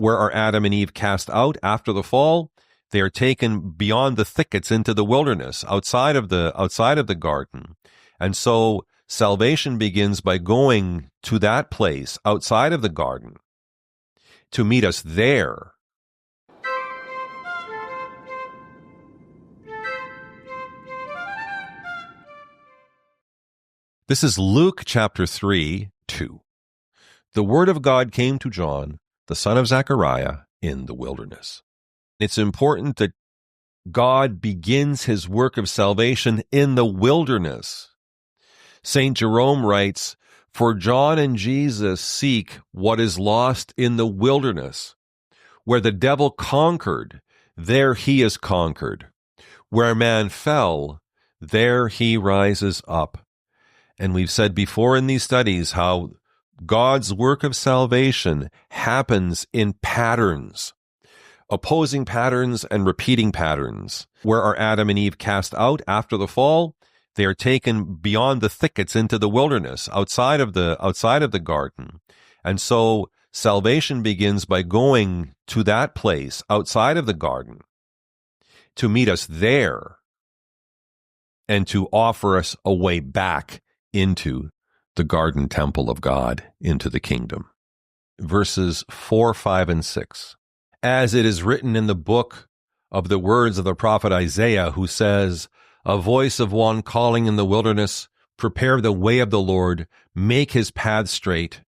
Where are Adam and Eve cast out after the fall? They are taken beyond the thickets into the wilderness, outside of the garden. And so salvation begins by going to that place outside of the garden to meet us there. This is Luke chapter 3:2. The word of God came to John, the son of Zechariah, in the wilderness. It's important that God begins his work of salvation in the wilderness. St. Jerome writes, "For John and Jesus seek what is lost in the wilderness. Where the devil conquered, there he is conquered. Where man fell, there he rises up." And we've said before in these studies how God's work of salvation happens in patterns, opposing patterns and repeating patterns. Where are Adam and Eve cast out after the fall? They are taken beyond the thickets into the wilderness, outside of the garden. And so salvation begins by going to that place outside of the garden to meet us there and to offer us a way back into the garden temple of God, into the kingdom. Verses 4, 5, and 6. As it is written in the book of the words of the prophet Isaiah, who says, "A voice of one calling in the wilderness, prepare the way of the Lord, make his path straight.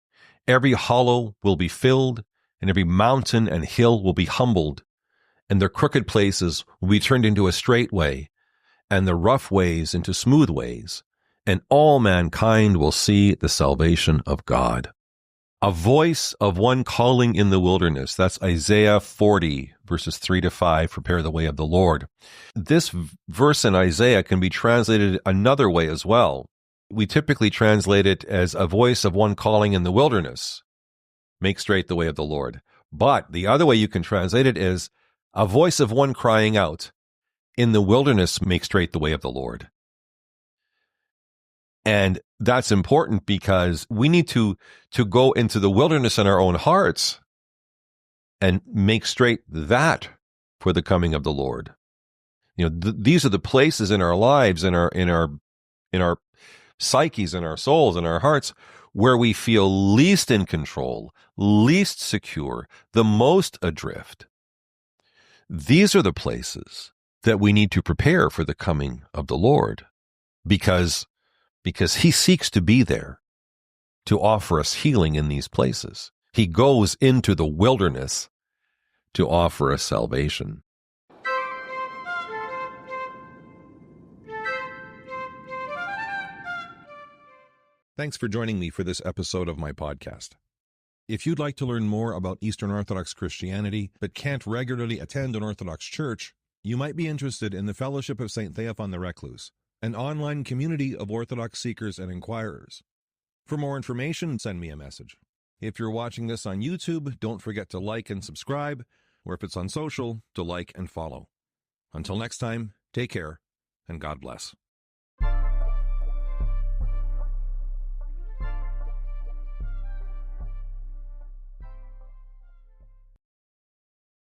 Every hollow will be filled, and every mountain and hill will be humbled, and the crooked places will be turned into a straight way, and the rough ways into smooth ways, and all mankind will see the salvation of God." A voice of one calling in the wilderness. That's Isaiah 40, verses 3 to 5, prepare the way of the Lord. This verse in Isaiah can be translated another way as well. We typically translate it as a voice of one calling in the wilderness, make straight the way of the Lord. But the other way you can translate it is a voice of one crying out, in the wilderness, make straight the way of the Lord. And that's important because we need to go into the wilderness in our own hearts and make straight that for the coming of the Lord. You know, these are the places in our lives, in our psyches, in our souls, in our hearts, where we feel least in control, least secure, the most adrift. These are the places that we need to prepare for the coming of the Lord, because he seeks to be there to offer us healing in these places. He goes into the wilderness to offer us salvation. Thanks for joining me for this episode of my podcast. If you'd like to learn more about Eastern Orthodox Christianity but can't regularly attend an Orthodox church, you might be interested in the Fellowship of St. Theophan the Recluse, an online community of Orthodox seekers and inquirers. For more information, send me a message. If you're watching this on YouTube, don't forget to like and subscribe, or if it's on social, to like and follow. Until next time, take care, and God bless.